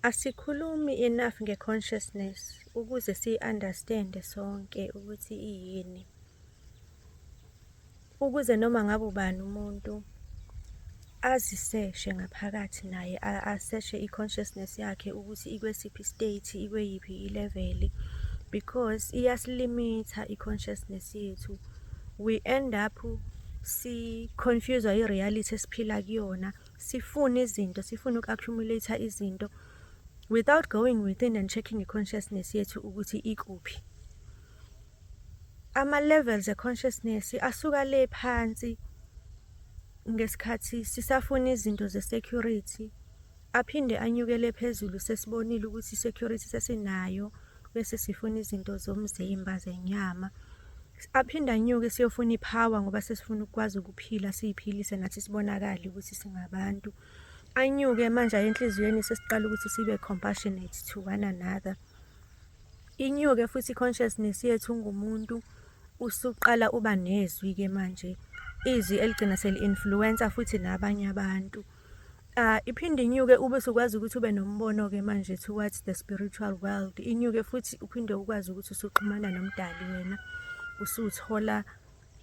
Asikhulumi enough nge-consciousness ukuze si-understande sonke ukuthi iyini. Ukuze noma ngabe ubani umuntu aziseshe ngaphakathi naye, aseshe i-consciousness yakhe ukuthi ikwesiphi i-state, ikweyiphi i-level, because iyasilimitha i-consciousness yethu. We end up si-confuse-wa i-reality esiphila kuyona, sifuna izinto, sifuna uku-accumulate izinto without going within and checking i-consciousness yethu ukuthi ikuphi. Ama-levels e-consciousness asuka le phansi ngesikhathi sisafuna izinto ze-security, aphinde anyukele phezulu sesibonile ukuthi i-security sesinayo, bese sifuna izinto zomzimba, zenyama. Aphinde anyuke siyofuna i-power ngoba sesifuna ukwazi ukuphila, siyiphilise nathi sibonakale ukuthi singabantu. Anyuke manje enhliziyweni sesiqala ukuthi sibe compassionate to one another. Inyuke futhi i-consciousness yethu ngumuntu, usuqala uba nezwi-ke manje, izwi eligcina seli-influencer futhi nabanye abantu. Iphinde inyuke ube usukwazi ukuthi ube nombono-ke manje towards the spiritual world. Inyuke futhi uphinde ukwazi ukuthi usuxhumana nomdali wena, usuthola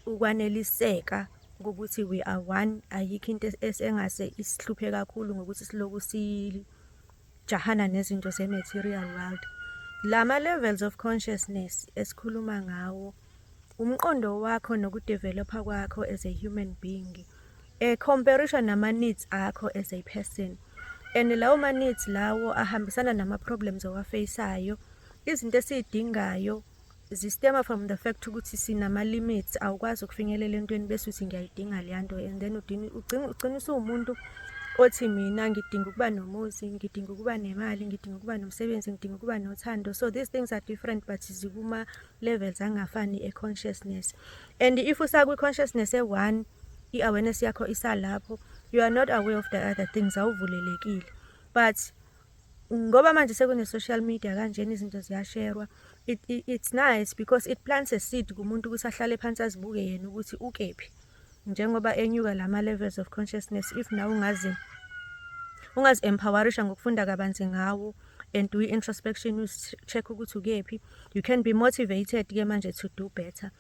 ukwaneliseka ukuthi we are one. Ayikho into engase isihluphe kakhulu ngokuthi siloku sijahana nezinto ze-material world. Lama-levels of consciousness esikhuluma ngawo, umqondo wakho nokudevelopha kwakho as a human being, comparison nama-needs akho as a person. And lawo ma-needs lawo ahambisana nama-problems owafeysayo. Izinto esiyidingayo zistema from the fact ukuthi sinama-limits, awukwazi ukufinyelela entweni bese uthi ngiyayidinga leya nto, and then ugcina usuwumuntu othi mina ngidinga ukuba nomuzi, ngidinga ukuba nemali, ngidinga ukuba nomsebenzi, ngidinga ukuba nothando. So these things are different but zikuma-levels angafani e-consciousness. And if usakwi-consciousness e-one, i-awareness yakho isalapho, you are not aware of the other things, awuvulelekile. But ngoba manje sekune-social media kanjena, izinto ziyasherwa, it's nice because it plants a seed kumuntu ukuthi ahlale phansi azibuke yena ukuthi ukephi. Njengoba enyuka lama-levels of consciousness, if nawe ungazi-empowerisha ngokufunda kabanzi ngawo and do introspection, check ukuthi ukephi, you can be motivated-ke manje to do better.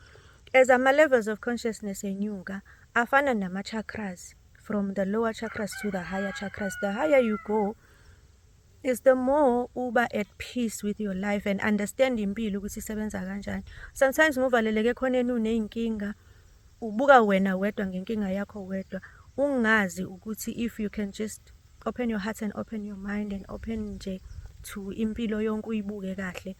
As ama-levels of consciousness enyuka, afana nama-chakras, from the lower chakras to the higher chakras. The higher you go is the more uba at peace with your life and understand impilo ukuthi isebenza kanjani. Sometimes nguvaleleke khoneni uneyinkinga, ubuka wena wedwa ngenkinga yakho wedwa, ungazi ukuthi if you can just open your heart and open your mind and open nje to impilo yonke uyibuke kahle,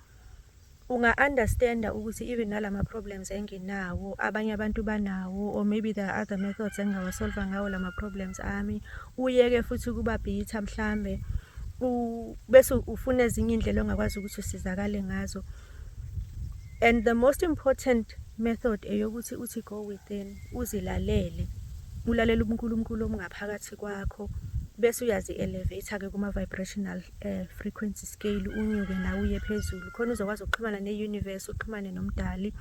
unga-understanda ukuthi even nalama problems enginawo abanye abantu banawo, or maybe there are other methods engawasolva ngawo lama problems ami. Uyeke futhi kuba bitter mhlambe, bese ufuna ezinye indlela ongakwazi ukuthi usizakale ngazo. And the most important method eyokuthi uthi go within, uzilalele, ulalela uNkulunkulu omngaphakathi kwakho, bese uyazi-elevate-ke kuma-vibrational frequency scale, unyuke nawe uye phezulu khona uzokwazi ukuxhumana ne-universe, uxhumane nomdali.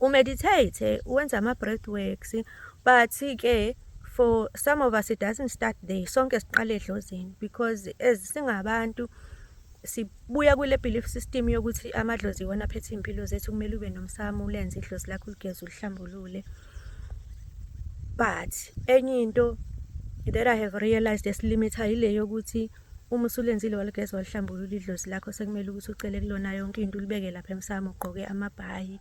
Umeditate, uwenza ama-breath works, but-ke for some of us it doesn't start there. Sonke siqale edlozini because as singabantu sibuya kule belief system yokuthi amadlozi iwona aphethe impilo zethu, kumele ube nomsamo, ulenze idlozi lakho, uligeze, ulihlambulule. But enye into that I have realized esilimitha ile yokuthi uma usulenzile waligeza walihlambulula idlozi lakho, sekumele ukuthi ucele kulona yonke into, ulibeke lapha emsamo, ugqoke amabhayi.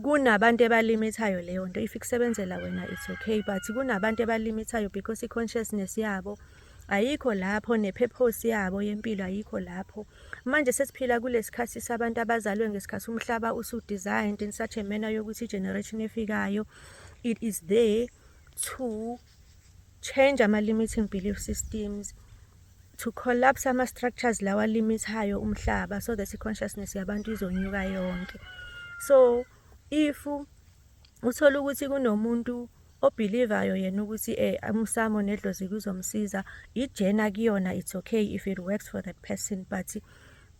Kunabantu ebalimithayo leyo nto. If ikusebenzela wena it's okay, but kunabantu ebalimithayo because i-consciousness yabo ayikho lapho, ne-purpose yabo yempilo ayikho lapho. Manje sesiphila kulesikhathi sabantu abazalwe ngesikhathi umhlaba usu-designed in such a manner yokuthi i-generation efikayo, it is there to change ama-limiting belief systems, to collapse ama-structures lawa limithayo umhlaba, so that i-consciousness yabantu izonyuka yonke. So if uthola ukuthi kunomuntu obelievayo yena ukuthi umsamo nedlozi kuzomsiza, ijena kuyona, it's okay if it works for that person. But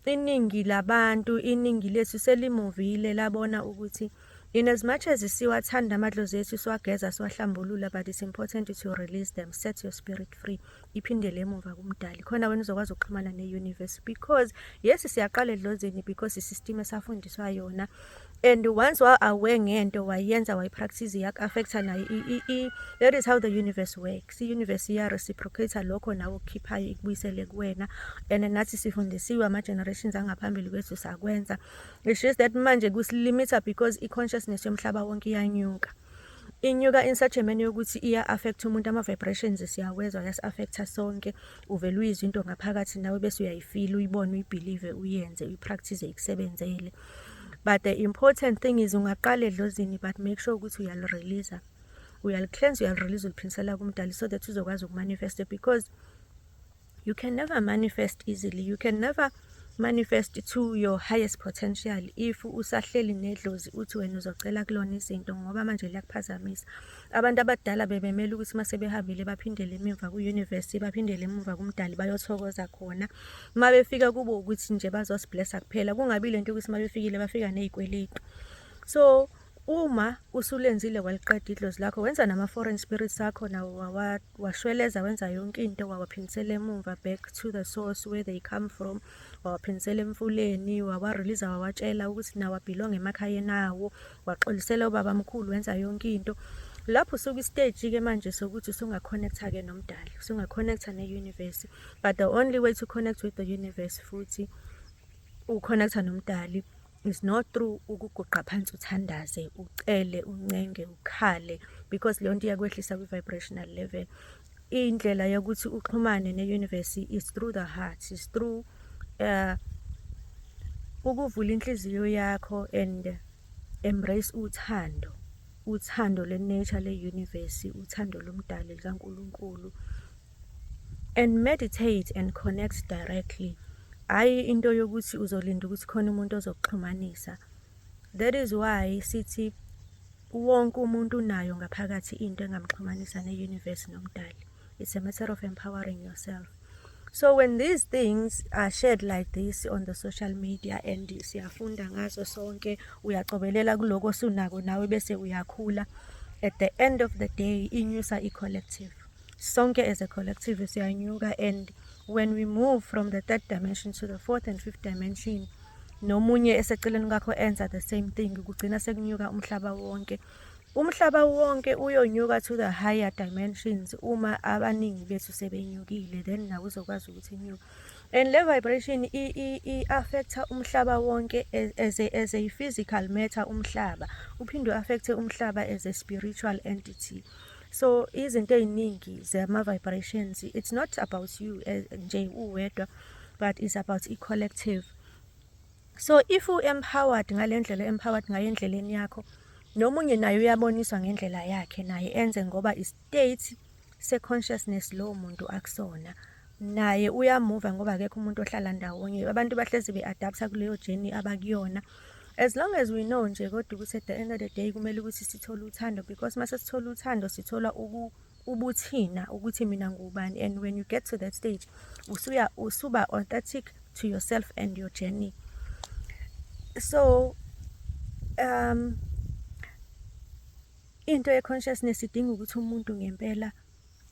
iningi labantu, iningi lethu selimuvile labona ukuthi In as much as siwathanda amadlozi ethu siwageza siwahlambulula, but it's important to release them, set your spirit free, iphindele emuva kumdali khona wena uzokwazi ukuxhumana ne-universe. Because yes siyaqala edlozini because isystem esafundiswa yona, and once wa-aware ngento wayenza wayipractice yak-affecta nayo that is how the universe works. I-universe iya-reciprocate lokho nawe okukhiphayo ikubuyisele kuwena, and nathi sifundisiwe ama-generations angaphambili kwethu sakwenza. It's just that manje kusilimita because i-consciousness yomhlaba wonke iyanyuka. Inyuka in such a manner yokuthi iya-affect umuntu, ama-vibrations siyawezwa, yasi-affecta sonke. Uvele uyizwa into ngaphakathi nawe bese uyayifeel, uyibone, uyibhilive, uyenze, uyipractice, ikusebenzele. But the important thing is ungaqala edlozini but make sure ukuthi uyalirelease. Uyali-cleanse, uyalirelease, uliphinisela kumdali so that uzokwazi ukumanifesta, because you can never manifest easily. You can never manifest to your highest potential if usahleli nedlozi uthi wena uzocela kulona izinto, ngoba manje liyakuphazamisa. Abantu abadala bebemele ukuthi mase behambile baphindele emuva ku-universe, baphindele emuva kumdali bayothokoza khona. Uma befika kubo ukuthi nje bazosiblessa kuphela, kungabi lento ukuthi uma befikile bafika nezikweletu. So uma usulenzile waliqeda idlozi lakho, wenza nama-foreign spirits akho nawo washweleza, wenza yonke into, wawaphindisela emuva back to the source where they come from, wawaphindisela emfuleni, wawarelease, wawatshela ukuthi nawo abhilonge emakhayeni awo, waxolisela ubaba mkhulu, wenza yonke into. Lapho usuka istage-ke manje sokuthi usunga-connecta-ke nomdali, usunga-connecta ne-universe. But the only way to connect with the universe futhi uconnecta nomdali is not through ukuguqa phansi uthandaze, ucele, uncenge, ukhale, because leyo nto iyakwehlisa kwi-vibrational level. Indlela yokuthi uxhumane ne-universe is through the heart, is through ukuvula inhliziyo yakho and embrace uthando le-nature le-universe, uthando lomdali likaNkulunkulu, and meditate and connect directly. Hayi into yokuthi uzolinda ukuthi khona umuntu ozokuxhumanisa. That is why sithi wonke umuntu nayo ngaphakathi into engamxhumanisa ne-universe nomdali. It's a matter of empowering yourself. So when these things are shared like this on the social media and siyafunda ngazo sonke, uyaqobelela kuloko sunako nawe bese uyakhula, at the end of the day inyusa i-collective. Sonke as a collective siyanyuka, and when we move from the third dimension to the fourth and fifth dimension, nomunye eseceleni kwakho enza the same thing, kugcina sekunyuka umhlaba wonke. Umhlaba wonke uyonyuka to the higher dimensions uma abaningi bethu sebenyukile, then nawe uzokwazi ukuthi inyuke. And le vibration i-affecta umhlaba wonke as a physical matter, umhlaba uphinde affecte umhlaba as a spiritual entity. So izinto eziningi zama-vibrations, it's not about you nje uwedwa, but it's about i-collective. So if u-empowered ngale ndlela, empowered ngayo endleleni yakho, nomunye naye uyaboniswa ngendlela yakhe naye enze, ngoba i-state se-consciousness lowo muntu akusona, naye uyamuva ngoba akekho umuntu ohlala ndawonye. Abantu bahlezi be-adapta kuleyo journey abakuyona. As long as we know nje kodwa ukuthi at the end of the day kumele ukuthi sithole uthando, because mase sithola uthando sithola ubuthina ukuthi mina ngubani. And when you get to that stage usuba authentic to yourself and your journey. So into ye-consciousness idinga ukuthi umuntu ngempela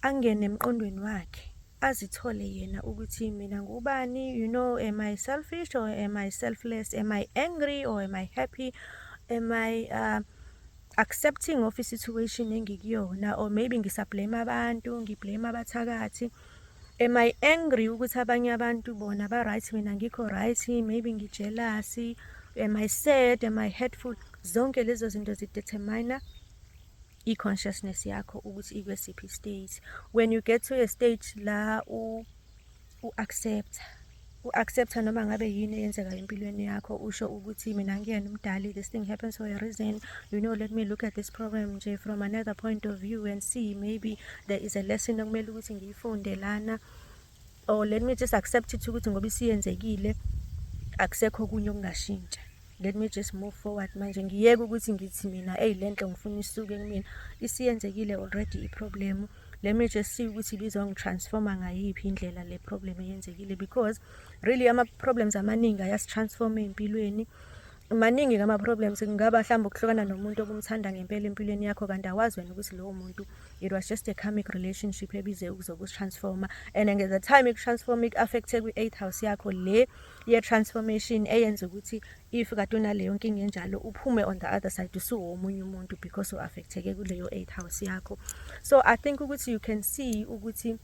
angene emqondweni wakhe, azithole yena ukuthi mina ngubani, you know, am I selfish or am I selfless, am I angry or am I happy, am I accepting of i-situation engikuyona, or maybe ngisablame abantu, ngiblame abathakathi. Am I angry ukuthi abanye abantu bona ba-right mina ngikho right, maybe ngijealous, am I sad, am I hurtful? Zonke lezo zinto zidetermine i-consciousness yakho ukuthi ikwesiphi state. When you get to a stage la u-accepta noma ngabe yini eyenzeka empilweni yakho, usho ukuthi mina ngiyena umdali, this thing happens for a reason, you know, let me look at this problem nje from another point of view and see maybe there is a lesson okumele ukuthi ngiyifunde lana, or let me just accept it ukuthi ngoba isiyenzekile akusekho kunye okungashintsha, let me just move forward. Manje ngiyeke ukuthi ngithi mina lento ngifuna isuke kumina, isiyenzekile already i-problem, let me just see ukuthi bizongitransforma ngayiphi indlela le problem eyenzekile, because really ama-problems amaningi ayasitransforma empilweni. maningi ama-problems. Kungaba mhlawumbe ukuhlukana nomuntu obumthanda ngempela empilweni yakho, kanti awazi wena ukuthi lowo muntu it was just a karmic relationship ebize ukuzokutransforma, and the time ikutransforma iku-affecte kwi-8th house yakho le ye-transformation eyenza ukuthi if kade unaleyo nkinga enjalo uphume on the other side usuwomunye umuntu because u-affecteke kuleyo 8th house yakho. So I think ukuthi you can see ukuthi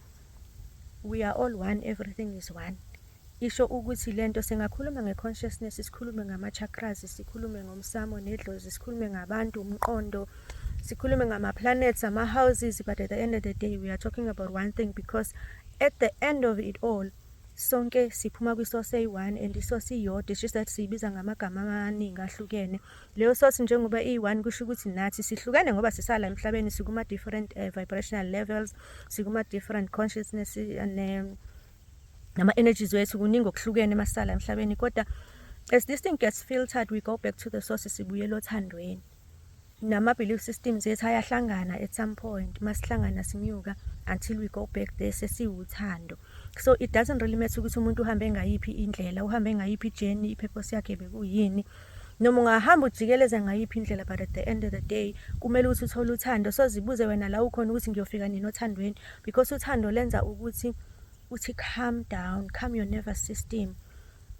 we are all one, everything is one. Isho ukuthi lento singakhuluma nge-consciousness, sikhulume ngama-chakras, sikhulume ngomsamo nedlozi, sikhulume ngabantu, umqondo, sikhulume ngama-planets, ama-houses, but at the end of the day we are talking about one thing, because at the end of it all sonke siphuma kwi-source eyi-one, and i-source iyodwa. It's just that siyibiza ngamagama amaningi ahlukene. Leyo source njengoba iyi-one kusho ukuthi nathi sihlukene ngoba sisala emhlabeni, sikuma-different vibrational levels, sikuma-different consciousness nama-energies wethu kuningi okuhlukene masala emhlabeni. Kodwa as this thing gets filtered, we go back to the source, sibuyela othandweni. Nama-belief systems ethu ayahlangana at some point, masihlangana sinyuka until we go back there sesiwuthando. So it doesn't really matter ukuthi umuntu uhambe ngayiphi indlela, uhambe ngayiphi ijeni, ipurpose yakhe bekuyini, noma ungahamba ujikeleza ngayiphi indlela, but at the end of the day kumele ukuthi uthole uthando. So zibuze wena la ukhona ukuthi ngiyofika nini othandweni, because uthando lenza ukuthi calm down, calm your nervous system,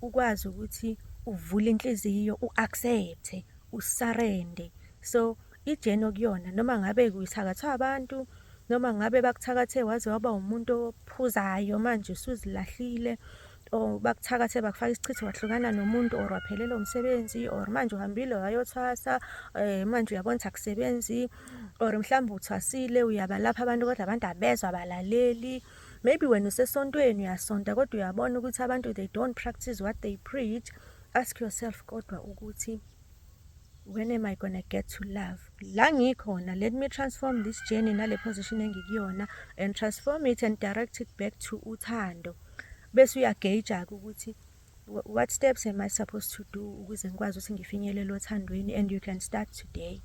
ukwazi ukuthi uvule inhliziyo, u-accept, usurrender. So ijeni okuyona, noma ngabe kuyithakathwa abantu, noma ngabe bakuthakathe waze waba umuntu ophuzayo manje usuzilahlile, or bakuthakathe bakufaka isichitho wahlukana nomuntu, or waphelelwa umsebenzi, or manje uhambile wayothwasa manje uyabona ukuthi akusebenzi, or mhlawumbe uthwasile uyabalapha abantu kodwa abantu abezwa abalaleli. Maybe wena usesontweni uyasonta kodwa uyabona ukuthi abantu they don't practice what they preach. Ask yourself kodwa ukuthi when am I gonna get to love? La ngikhona, let me transform this journey nale position engikuyona, and transform it and direct it back to uthando. Bese uyagauge ukuthi what steps am I supposed to do ukuze ngikwazi ukuthi ngifinyelele othandweni. And you can start today.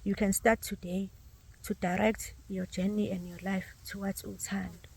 You can start today to direct your journey and your life towards uthando.